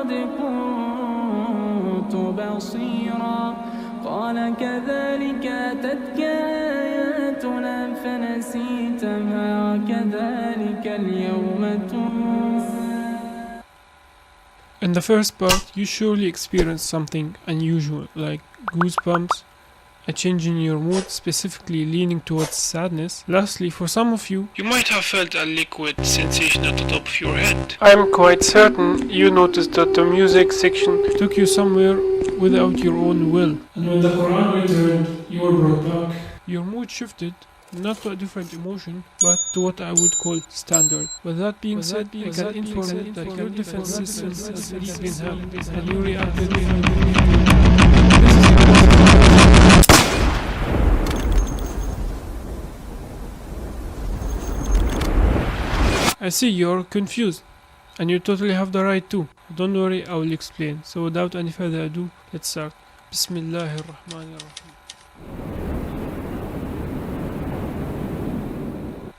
قد كنت بصيرا قال كذلك أتتك آياتنا فنسيتها وكذلك اليوم تنسى. In the first part, you surely experience something unusual, like goosebumps, a change in your mood, specifically leaning towards sadness. Lastly, for some of you, you might have felt a liquid sensation at the top of your head. I'm quite certain you noticed that the music section took you somewhere without your own will. And when the Quran returned, you were brought back. Your mood shifted, not to a different emotion, but to what I would call standard. With that being said, I can inform you that your defense system has indeed been hacked, and you reacted I see you're confused, and you totally have the right to. Don't worry, I will explain. So without any further ado, let's start. Bismillahirrahmanirrahim.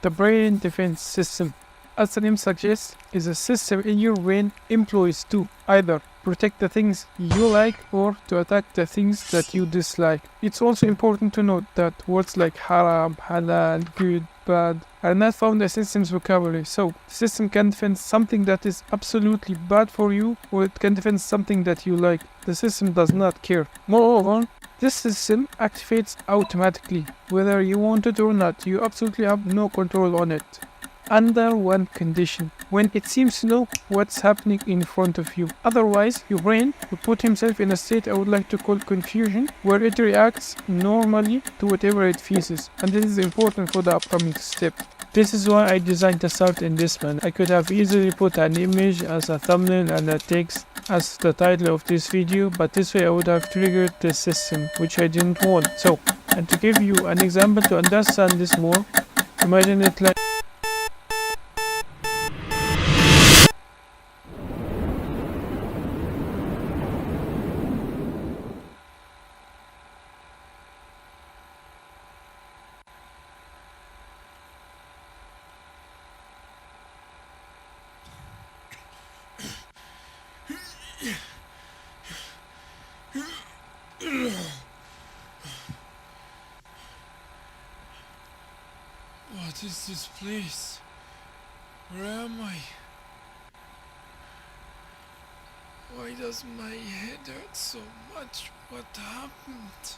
The brain defense system, as the name suggests, is a system in your brain employs to either protect the things you like or to attack the things that you dislike. It's also important to note that words like haram, halal, good, bad are not found in the system's vocabulary. So, the system can defend something that is absolutely bad for you, or it can defend something that you like. The system does not care. Moreover, this system activates automatically. Whether you want it or not, you absolutely have no control on it. Under one condition, when it seems to know what's happening in front of you. Otherwise, your brain will put himself in a state I would like to call confusion, where it reacts normally to whatever it faces. And this is important for the upcoming step. This is why I designed the start in this manner. I could have easily put an image as a thumbnail and a text as the title of this video, but this way I would have triggered the system, which I didn't want. So, and to give you an example to understand this more, imagine it like What is this place? Where am I? Why does my head hurt so much? What happened?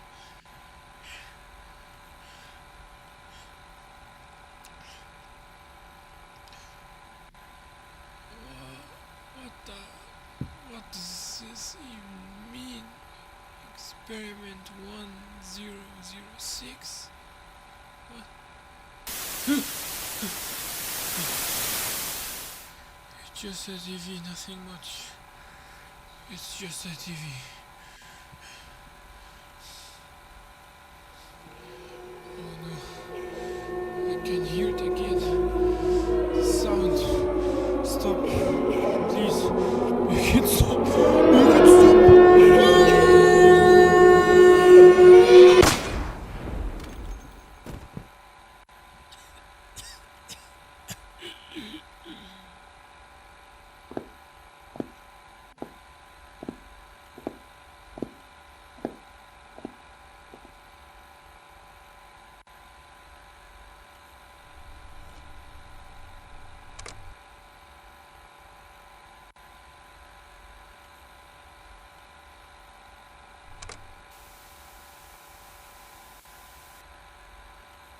What does this even mean? Experiment 1006? What? It's just a TV, nothing much. It's just a TV. Oh no. I can hear it again. Sound. Stop. Please. You can stop. You can stop.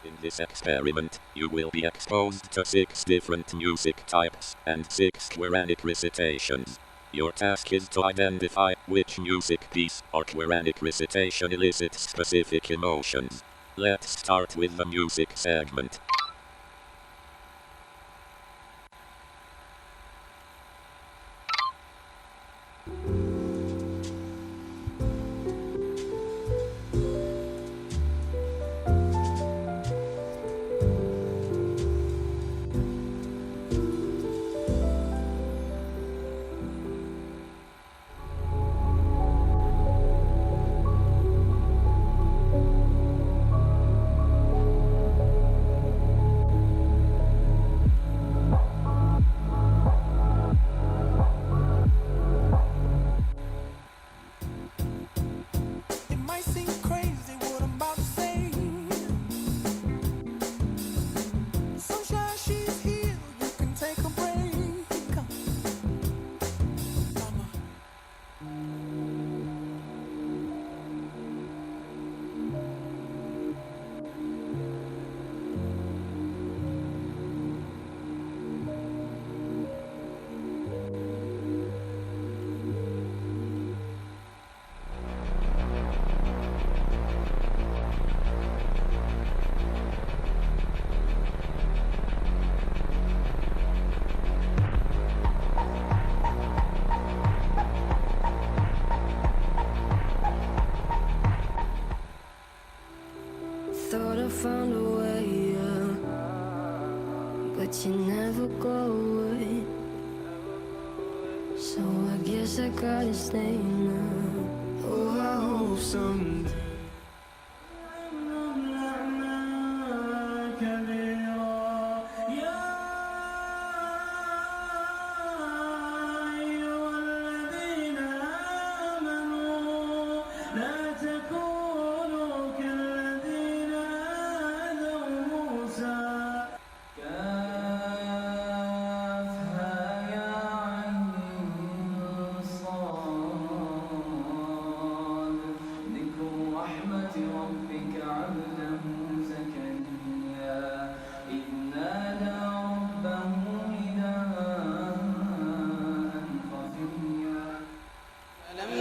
In this experiment, you will be exposed to 6 different music types and 6 Quranic recitations. Your task is to identify which music piece or Quranic recitation elicits specific emotions. Let's start with the music segment. So I guess I gotta stay now. Oh, I hope someday.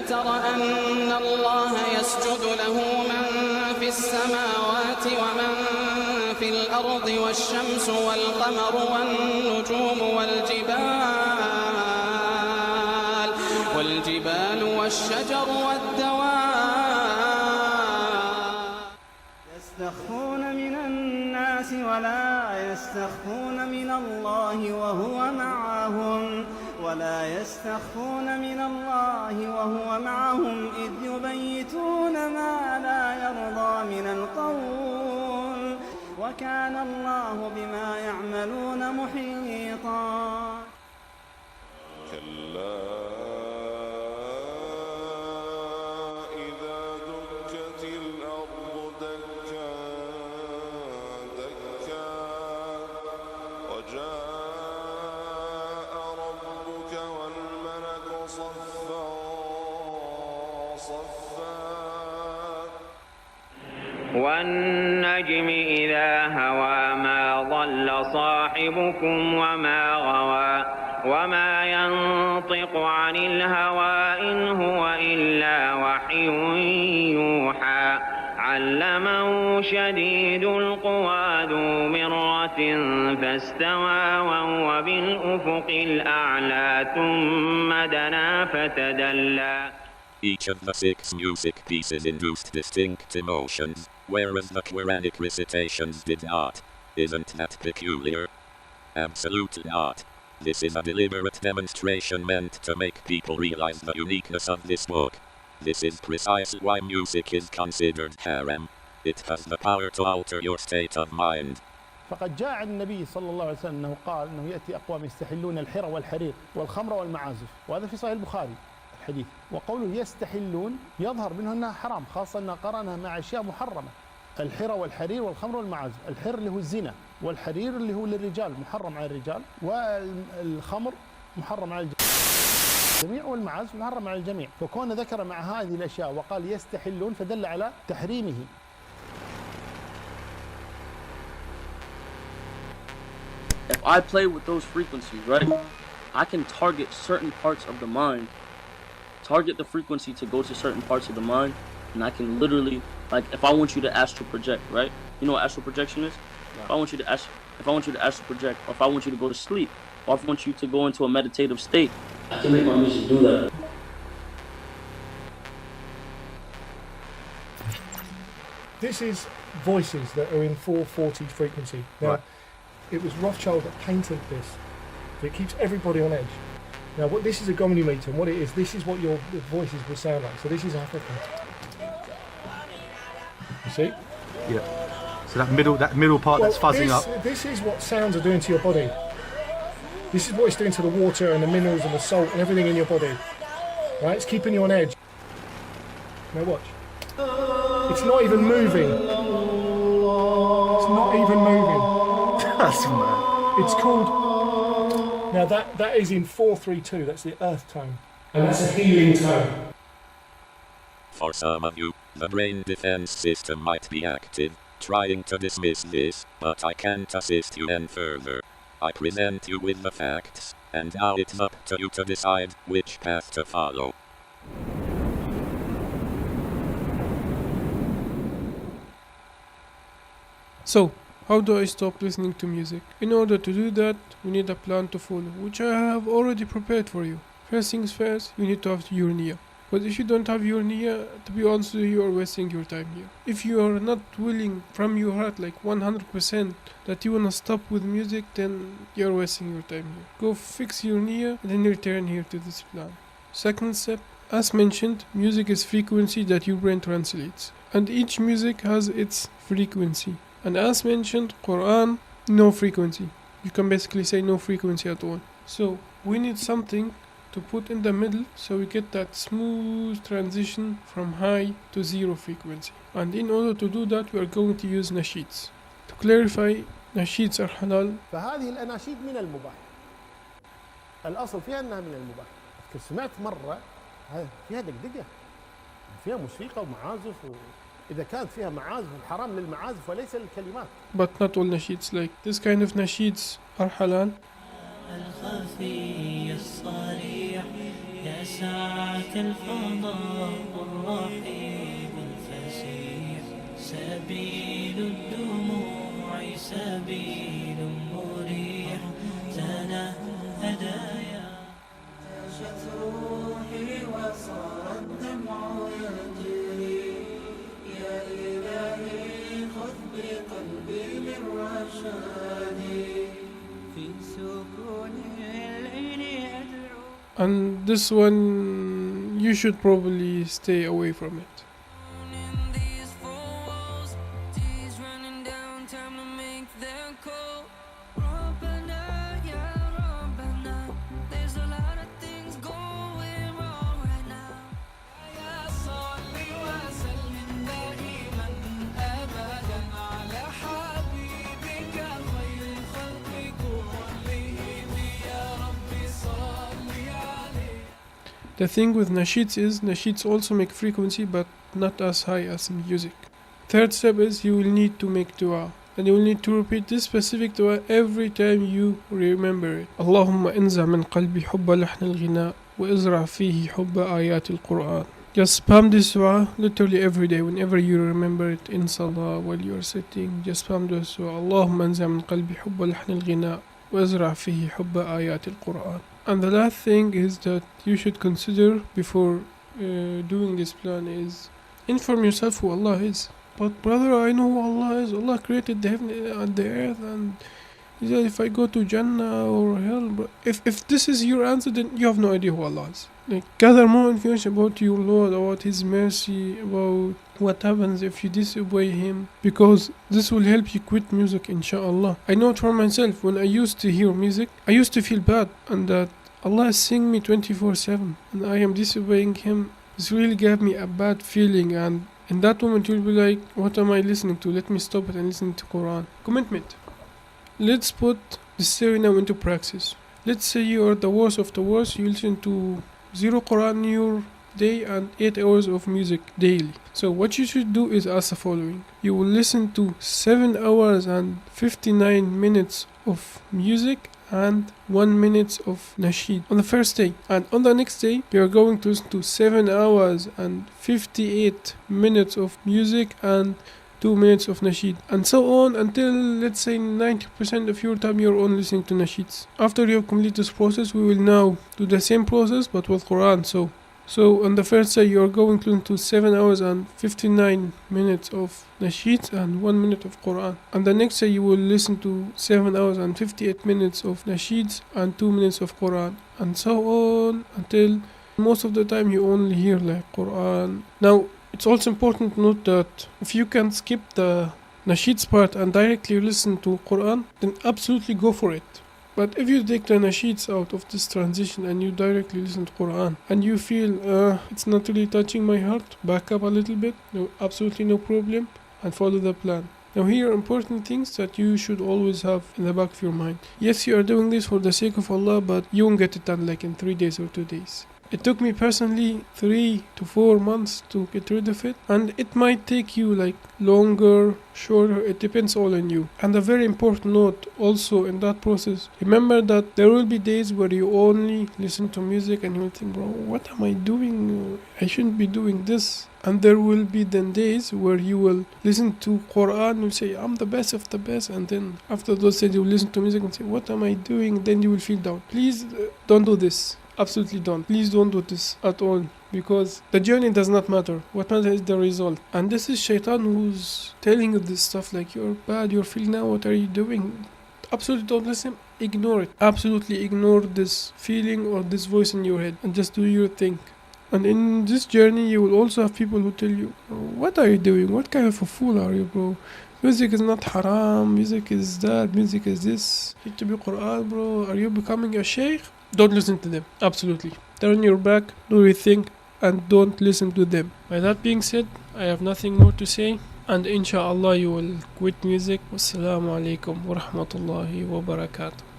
تر أن الله يسجد له من في السماوات ومن في الأرض والشمس والقمر والنجوم والجبال والشجر والدواب يستخفون من الناس ولا يستخفون من الله وهو معهم إذ يبيتون ما لا يرضى من القول وكان الله بما يعملون محيطا كلا إذا دكت الأرض دكا دكا وجاء ربك والملك صفا صفا والنجم إذا هوى ما ضل صاحبكم وما غوى وما ينطق عن الهوى إن هو إلا وحي يوحى علمه شديد القوى ذو مرة فاستوى وهو بالأفق الأعلى ثم دنا فتدلى. Each of the 6 music pieces induced distinct emotions, whereas the Quranic recitations did not. Isn't that peculiar? Absolutely not. This is a deliberate demonstration meant to make people realize the uniqueness of this book. This is precisely why music is considered haram. It has the power to alter your state of mind. فقد جاء عن النبي صلى الله عليه وسلم أنه قال أنه يأتي أقوام يستحلون الحرى والحرير والخمر والمعازف، وهذا في صحيح البخاري الحديث. وقوله يستحلون يظهر منه أنها حرام، خاصة أنها قرنها مع أشياء محرمة. الحرى والحرير والخمر والمعازف، الحر اللي هو الزنا، والحرير اللي هو للرجال محرم على الرجال، والخمر محرم على الجميع، والمعازف محرم على الجميع. فكون ذكر مع هذه الأشياء وقال يستحلون فدل على تحريمه. If I play with those frequencies, right, I can target certain parts of the mind, target the frequency to go to certain parts of the mind, and I can literally, like, if I want you to astral project, right? You know what astral projection is? No. If I want you to astral project, or if I want you to go to sleep, or if I want you to go into a meditative state, I can make my music do that. This is voices that are in 440 frequency. Now, right. It was Rothschild that painted this. So it keeps everybody on edge. Now, what this is a Gomini meter, and what it is, this is what your voices will sound like. So this is Africa. You see? Yeah. So that middle part that's fuzzing up. This is what sounds are doing to your body. This is what it's doing to the water and the minerals and the salt and everything in your body. Right? It's keeping you on edge. Now watch. It's not even moving. It's not even moving. That's mad. It's called. Now that is in 432. That's the earth tone, and that's a healing tone. For some of you, the brain defense system might be active, trying to dismiss this, but I can't assist you any further. I present you with the facts, and now it's up to you to decide which path to follow. So, how do I stop listening to music? In order to do that, we need a plan to follow, which I have already prepared for you. First things first, you need to have your nia. But if you don't have your niyyah, to be honest with you, you are wasting your time here. If you are not willing from your heart, like 100%, that you wanna stop with music, then you're wasting your time here. Go fix your niyyah and then return here to this plan. Second step, as mentioned, music is frequency that your brain translates. And each music has its frequency. And as mentioned, Quran, no frequency. You can basically say no frequency at all. So we need something to put in the middle so we get that smooth transition from high to zero frequency. And in order to do that, we are going to use nasheeds. To clarify, nasheeds are halal. فهذه الأناشيد من المباح. الأصل فيها أنها من المباح. سمعت مرة فيها دقدقة، فيها موسيقى ومعازف، إذا كانت فيها معازف الحرام للمعازف وليس للكلمات. But not all nasheeds, like this kind of nasheeds are halal. الخفي الصريح يسعك الفضاء الرحيب الفسيح سبيل الدموع سبيل مريح هدايا عاشت روحي وصار الدمع يجري يا إلهي خذ بقلبي للرشاد في سكون الليل أدعو. And this one, you should probably stay away from it. The thing with nasheeds is, nasheeds also make frequency but not as high as music. Third step is, you will need to make dua. And you will need to repeat this specific dua every time you remember it. Allahumma inza min qalbi hubba lahn al-ghina wa izra fihi hubba ayat al-Quran. Just spam this dua literally every day whenever you remember it in salah, while you are sitting. Just spam this dua. Allahumma inza min qalbi hubba lahn al-ghina wa izra fihi hubba ayat al-Quran. And the last thing is that you should consider before doing this plan is inform yourself who Allah is. But brother, I know who Allah is. Allah created the heaven and the earth, and he said if I go to Jannah or hell, but if this is your answer, then you have no idea who Allah is. Like, gather more information about your Lord, about His mercy, about what happens if you disobey Him, because this will help you quit music, inshallah. I know it for myself. When I used to hear music, I used to feel bad, and that Allah is seeing me 24/7, and I am disobeying Him. This really gave me a bad feeling, and in that moment you'll be like, what am I listening to? Let me stop it and listen to Quran. Commitment. Let's put this theory now into practice. Let's say you are the worst of the worst. You listen to 0 Quran in your day and 8 hours of music daily. So what you should do is as the following. You will listen to 7 hours and 59 minutes of music and 1 minute of nasheed on the first day. And on the next day, you are going to listen to 7 hours and 58 minutes of music and 2 minutes of nasheed, and so on until, let's say, 90% of your time you're only listening to nasheeds. After you have completed this process, we will now do the same process but with Quran. So on the first day, you're going to listen to 7 hours and 59 minutes of nasheed and 1 minute of Quran. And the next day, you will listen to 7 hours and 58 minutes of nasheeds and 2 minutes of Quran, and so on until most of the time you only hear like Quran. Now, it's also important to note that if you can skip the nasheeds part and directly listen to Quran, then absolutely go for it. But if you take the nasheeds out of this transition and you directly listen to Quran and you feel it's not really touching my heart, back up a little bit, no, absolutely no problem, and follow the plan. Now here are important things that you should always have in the back of your mind. Yes, you are doing this for the sake of Allah, but you won't get it done like in 3 days or 2 days. It took me personally 3 to 4 months to get rid of it, and it might take you like longer, shorter, it depends all on you. And a very important note also in that process, remember that there will be days where you only listen to music and you will think, bro, what am I doing? I shouldn't be doing this. And there will be then days where you will listen to Quran, you'll say, I'm the best of the best, and then after those days you will listen to music and say, what am I doing? Then you will feel down. Please don't do this. Absolutely don't. Please don't do this at all. because the journey does not matter. What matters is the result. And this is Shaitan who's telling you this stuff like you're bad, you're feeling now, what are you doing? Absolutely don't listen. Ignore it. Absolutely ignore this feeling or this voice in your head and just do your thing. And in this journey, you will also have people who tell you, what are you doing? What kind of a fool are you, bro? Music is not haram. Music is that. Music is this. You need to be Quran, bro. Are you becoming a sheikh? Don't listen to them. Absolutely. Turn your back, do your thing, and don't listen to them. By that being said, I have nothing more to say. And inshallah, you will quit music. Wassalamu alaikum wa rahmatullahi wa barakatuh.